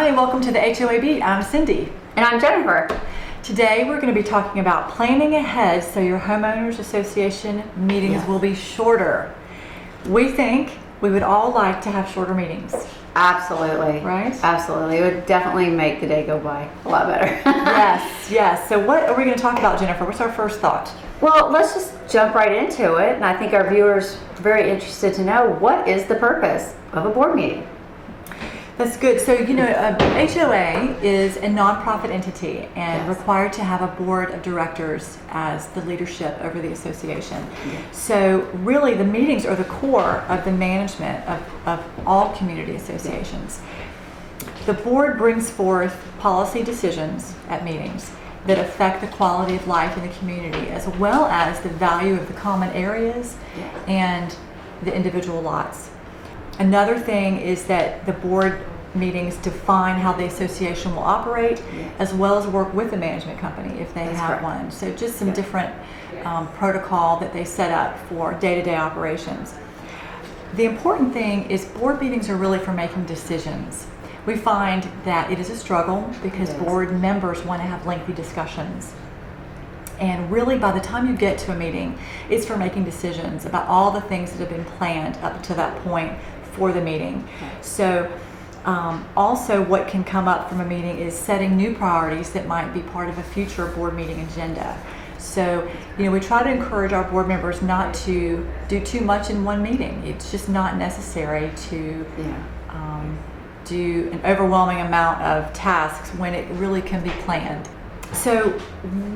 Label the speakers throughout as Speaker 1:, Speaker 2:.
Speaker 1: Hi, welcome to the HOA Beat. I'm Cindy.
Speaker 2: And I'm Jennifer.
Speaker 1: Today we're going to be talking about planning ahead so your homeowners association meetings will be shorter. We think we would all like to have shorter meetings.
Speaker 2: Absolutely.
Speaker 1: Right?
Speaker 2: Absolutely. It would definitely make the day go by a lot better.
Speaker 1: Yes. So what are we going to talk about, Jennifer? What's our first thought?
Speaker 2: Well, let's just jump right into it. And I think our viewers are very interested to know, what is the purpose of a board meeting?
Speaker 1: That's good. So, HOA is a nonprofit entity and required to have a board of directors as the leadership over the association. So really the meetings are the core of the management of all community associations. The board brings forth policy decisions at meetings that affect the quality of life in the community, as well as the value of the common areas and the individual lots. Another thing is that the board meetings define how the association will operate, as well as work with the management company if they have one. So just some different protocol that they set up for day-to-day operations. The important thing is board meetings are really for making decisions. We find that it is a struggle because board members want to have lengthy discussions. And really, by the time you get to a meeting, it's for making decisions about all the things that have been planned up to that point for the meeting. So also what can come up from a meeting is setting new priorities that might be part of a future board meeting agenda. So, we try to encourage our board members not to do too much in one meeting. It's just not necessary to do an overwhelming amount of tasks when it really can be planned. So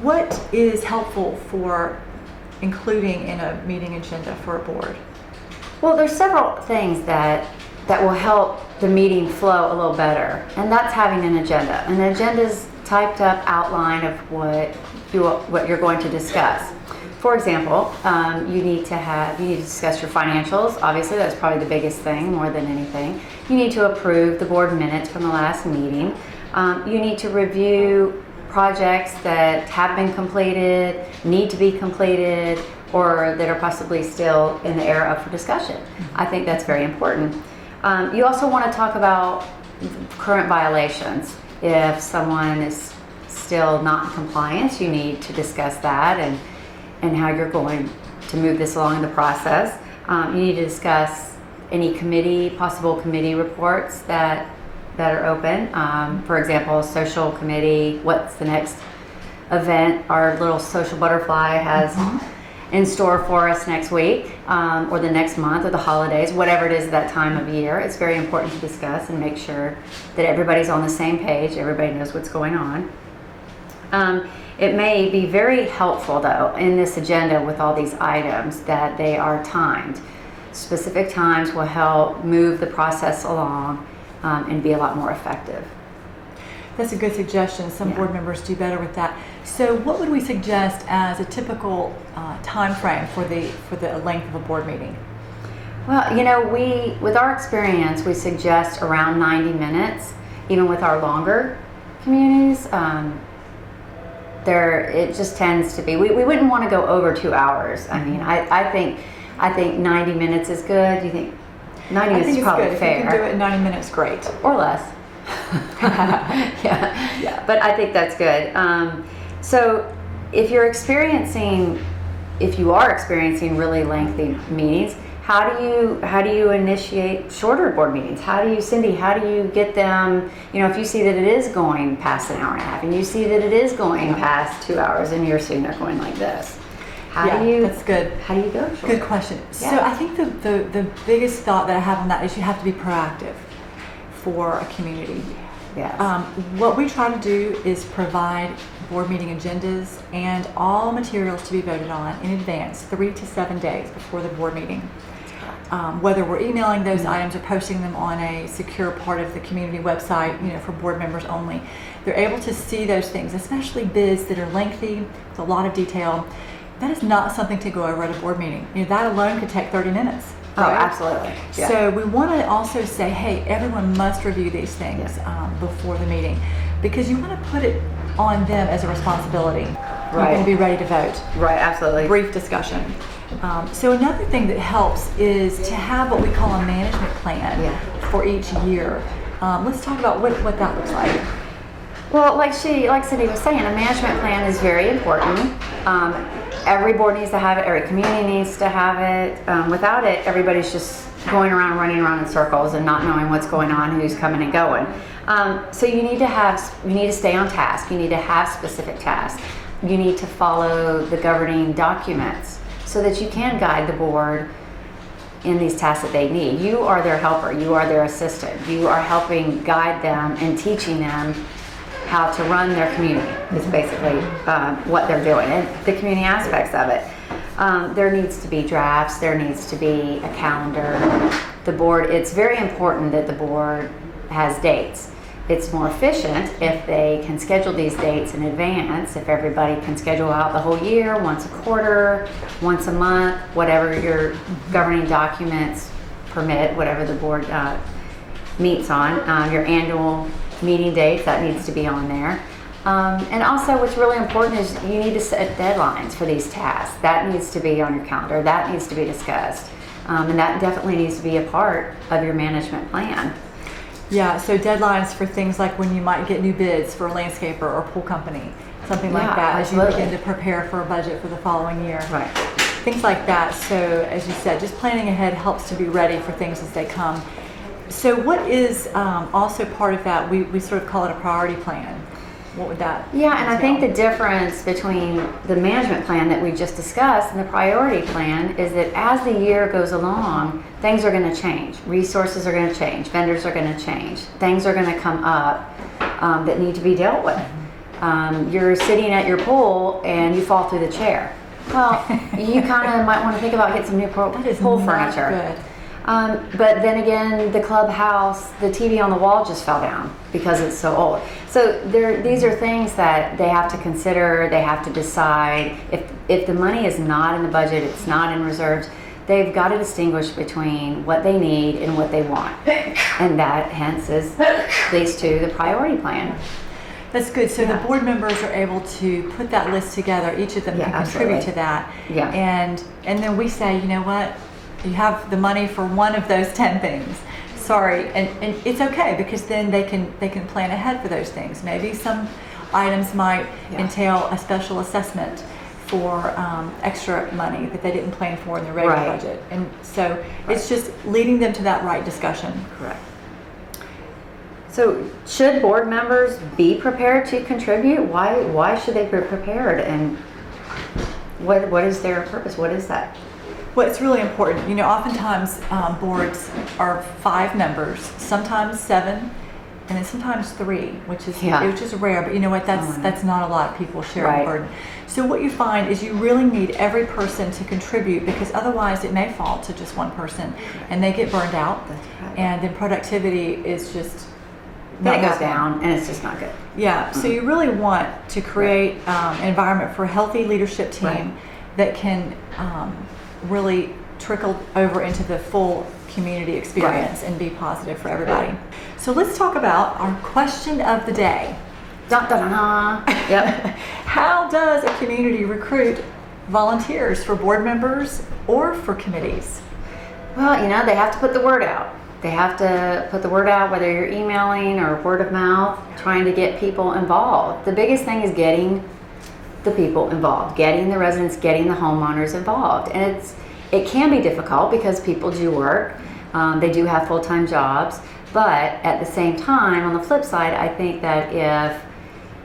Speaker 1: what is helpful for including in a meeting agenda for a board?
Speaker 2: Well, there's several things that will help the meeting flow a little better, and that's having an agenda. An agenda is typed up outline of what you're going to discuss. For example, you need to discuss your financials. Obviously, that's probably the biggest thing, more than anything. You need to approve the board minutes from the last meeting. You need to review projects that have been completed, need to be completed, or that are possibly still in the air up for discussion. I think that's very important. You also want to talk about current violations. If someone is still not in compliance, you need to discuss that and how you're going to move this along in the process. You need to discuss any possible committee reports that are open. For example, social committee, what's the next event our little social butterfly has in store for us next week, or the next month, or the holidays, whatever it is that time of year. It's very important to discuss and make sure that everybody's on the same page, everybody knows what's going on. It may be very helpful, though, in this agenda with all these items that they are timed. Specific times will help move the process along and be a lot more effective.
Speaker 1: That's a good suggestion. Some board members do better with that. So what would we suggest as a typical time frame for the length of a board meeting?
Speaker 2: Well, with our experience, we suggest around 90 minutes, even with our longer communities. It just tends to be, we wouldn't want to go over 2 hours. I mean, I think 90 minutes is good. Do you think 90 minutes is probably
Speaker 1: good.
Speaker 2: fair?
Speaker 1: If you can do it in 90 minutes, great.
Speaker 2: Or less. But I think that's good. So if you are experiencing really lengthy meetings, how do you initiate shorter board meetings? Cindy, how do you get them, if you see that it is going past an hour and a half and you see that it is going past 2 hours and you're sitting there going like this,
Speaker 1: that's good.
Speaker 2: How do you go shorter?
Speaker 1: Good question. So I think the biggest thought that I have on that is you have to be proactive for a community.
Speaker 2: Yes.
Speaker 1: What we try to do is provide board meeting agendas and all materials to be voted on in advance, 3 to 7 days before the board meeting. Whether we're emailing those items or posting them on a secure part of the community website, for board members only, they're able to see those things, especially bids that are lengthy with a lot of detail. That is not something to go over at a board meeting. That alone could take 30 minutes.
Speaker 2: Right? Oh, absolutely. Yeah.
Speaker 1: So we want to also say, hey, everyone must review these things before the meeting, because you want to put it on them as a responsibility. Right. You're going to be ready to vote.
Speaker 2: Right, absolutely.
Speaker 1: Brief discussion. So another thing that helps is to have what we call a management plan for each year. Let's talk about what that looks like.
Speaker 2: Well, like Cindy was saying, a management plan is very important. Every board needs to have it, every community needs to have it. Without it, everybody's just going around, running around in circles and not knowing what's going on, who's coming and going. So you need to stay on task. You need to have specific tasks. You need to follow the governing documents so that you can guide the board in these tasks that they need. You are their helper. You are their assistant. You are helping guide them and teaching them how to run their community is basically what they're doing, and the community aspects of it. There needs to be drafts, there needs to be a calendar. The board, it's very important that the board has dates. It's more efficient if they can schedule these dates in advance, if everybody can schedule out the whole year, once a quarter, once a month, whatever your governing documents permit, whatever the board meets on, your annual meeting dates, that needs to be on there. And also what's really important is you need to set deadlines for these tasks. That needs to be on your calendar. That needs to be discussed. And that definitely needs to be a part of your management plan.
Speaker 1: Yeah, so deadlines for things like when you might get new bids for a landscaper or pool company, something like that,
Speaker 2: absolutely.
Speaker 1: as you begin to prepare for a budget for the following year.
Speaker 2: Right.
Speaker 1: Things like that. So as you said, just planning ahead helps to be ready for things as they come. So what is also part of that, we sort of call it a priority plan. What would that
Speaker 2: Yeah, and I think
Speaker 1: entail?
Speaker 2: the difference between the management plan that we just discussed and the priority plan is that as the year goes along, things are going to change. Resources are going to change. Vendors are going to change. Things are going to come up that need to be dealt with. You're sitting at your pool and you fall through the chair. Well, you kind of might want to think about getting some new pool furniture.
Speaker 1: Good.
Speaker 2: But then again, the clubhouse, the TV on the wall just fell down because it's so old. So these are things that they have to consider. They have to decide. If the money is not in the budget, it's not in reserves, they've got to distinguish between what they need and what they want. And that hence leads to the priority plan.
Speaker 1: That's good. So the board members are able to put that list together. Each of them can contribute to that.
Speaker 2: Yeah.
Speaker 1: And then we say, you know what? You have the money for one of those 10 things. Sorry, and it's okay because then they can plan ahead for those things. Maybe some items might entail a special assessment for extra money that they didn't plan for in the regular budget. And so it's just leading them to that right discussion.
Speaker 2: Correct. So should board members be prepared to contribute? Why should they be prepared? And what is their purpose? What is that?
Speaker 1: Well, it's really important. You know, oftentimes boards are 5 members, sometimes 7, and then sometimes 3, which is rare. But you know what? That's not a lot of people sharing the burden. So what you find is you really need every person to contribute because otherwise it may fall to just one person, and they get burned out, and then productivity is just
Speaker 2: Then it goes down, and it's just not good.
Speaker 1: Yeah. So you really want to create an environment for a healthy leadership team that can really trickle over into the full community experience and be positive for everybody. So let's talk about our question of the day.
Speaker 2: Dun, dun, dun, dun. Yep.
Speaker 1: How does a community recruit volunteers for board members or for committees?
Speaker 2: Well, they have to put the word out. They have to put the word out, whether you're emailing or word of mouth, trying to get people involved. The biggest thing is getting the people involved, getting the residents, getting the homeowners involved. And it can be difficult because people do work. They do have full-time jobs. But at the same time, on the flip side, I think that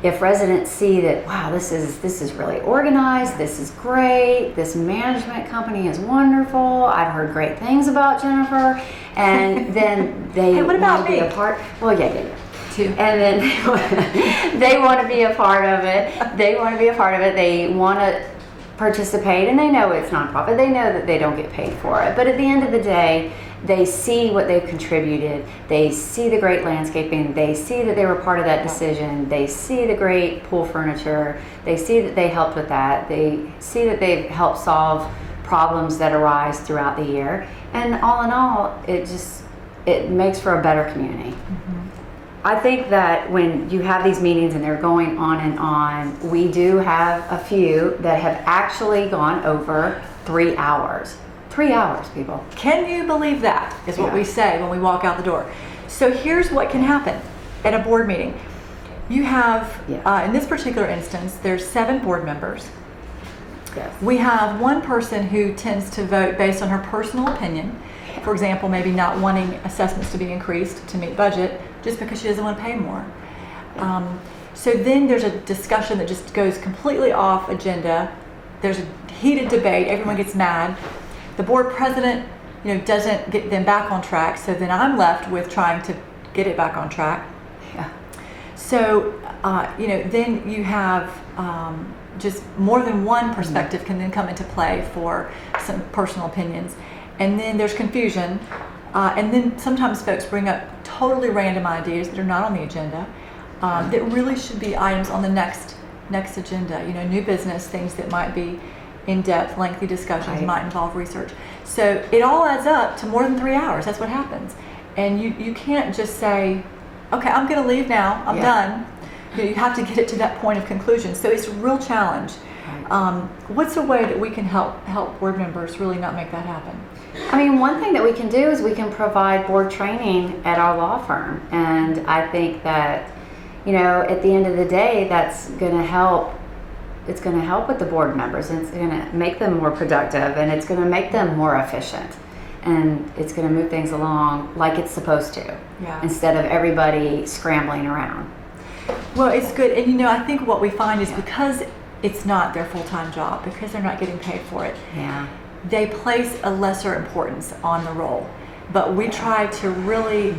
Speaker 2: if residents see that, wow, this is really organized, this is great, this management company is wonderful, I've heard great things about Jennifer, and then they
Speaker 1: what
Speaker 2: want
Speaker 1: about
Speaker 2: to be
Speaker 1: me?
Speaker 2: a part. Well, yeah.
Speaker 1: Too.
Speaker 2: And then they want to be a part of it. They want to participate, and they know it's nonprofit. They know that they don't get paid for it. But at the end of the day, they see what they've contributed. They see the great landscaping. They see that they were part of that decision. They see the great pool furniture. They see that they helped with that. They see that they've helped solve problems that arise throughout the year. And all in all, it makes for a better community. Mm-hmm. I think that when you have these meetings and they're going on and on, we do have a few that have actually gone over 3 hours. 3 hours, people.
Speaker 1: Can you believe that? Is what we say when we walk out the door. So here's what can happen at a board meeting. You have,
Speaker 2: Yeah.
Speaker 1: in this particular instance, there's 7 board members.
Speaker 2: Yes.
Speaker 1: We have one person who tends to vote based on her personal opinion. For example, maybe not wanting assessments to be increased to meet budget just because she doesn't want to pay more. So then there's a discussion that just goes completely off agenda. There's a heated debate. Everyone gets mad. The board president, doesn't get them back on track. So then I'm left with trying to get it back on track.
Speaker 2: Yeah.
Speaker 1: So, then you have just more than one perspective can then come into play for some personal opinions. And then there's confusion. And then sometimes folks bring up totally random ideas that are not on the agenda that really should be items on the next agenda. New business, things that might be in-depth, lengthy discussions,
Speaker 2: Right.
Speaker 1: might involve research. So it all adds up to more than 3 hours. That's what happens. And you can't just say, okay, I'm going to leave now. I'm done. You have to get it to that point of conclusion. So it's a real challenge.
Speaker 2: Right.
Speaker 1: What's a way that we can help board members really not make that happen?
Speaker 2: I mean, one thing that we can do is we can provide board training at our law firm. And I think that, at the end of the day, that's going to help. It's going to help with the board members, and it's going to make them more productive, and it's going to make them more efficient. And it's going to move things along like it's supposed to, instead of everybody scrambling around.
Speaker 1: Well, it's good. And I think what we find is because it's not their full-time job, because they're not getting paid for it, they place a lesser importance on the role. But we try to really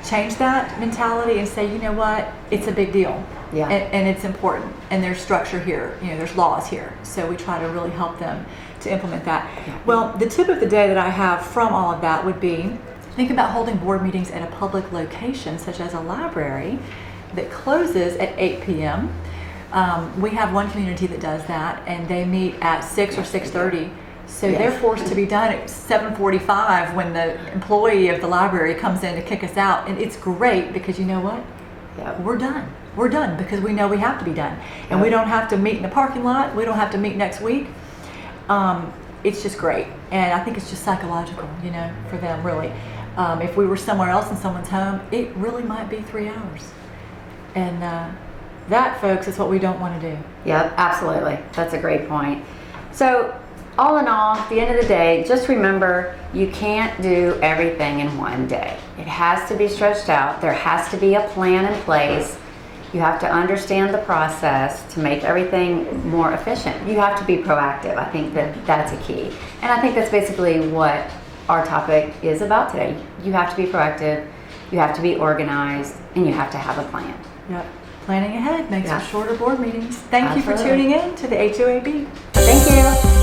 Speaker 1: change that mentality and say, you know what, it's a big deal. And it's important. And there's structure here, there's laws here. So we try to really help them to implement that. Well, the tip of the day that I have from all of that would be, think about holding board meetings at a public location, such as a library, that closes at 8 p.m. We have one community that does that, and they meet at 6 or 6:30. So they're forced to be done at 7:45 when the employee of the library comes in to kick us out. And it's great because you know what? We're done. We're done because we know we have to be done. And we don't have to meet in the parking lot. We don't have to meet next week. It's just great. And I think it's just psychological, for them really. If we were somewhere else in someone's home, it really might be 3 hours. And that, folks, is what we don't want to do.
Speaker 2: Yep, absolutely. That's a great point. So, all in all, at the end of the day, just remember you can't do everything in one day. It has to be stretched out. There has to be a plan in place. You have to understand the process to make everything more efficient. You have to be proactive. I think that's a key. And I think that's basically what our topic is about today. You have to be proactive, you have to be organized, and you have to have a plan.
Speaker 1: Yep. Planning ahead makes for shorter board meetings. Thank you for
Speaker 2: Absolutely.
Speaker 1: tuning in to the HOAB.
Speaker 2: Thank you.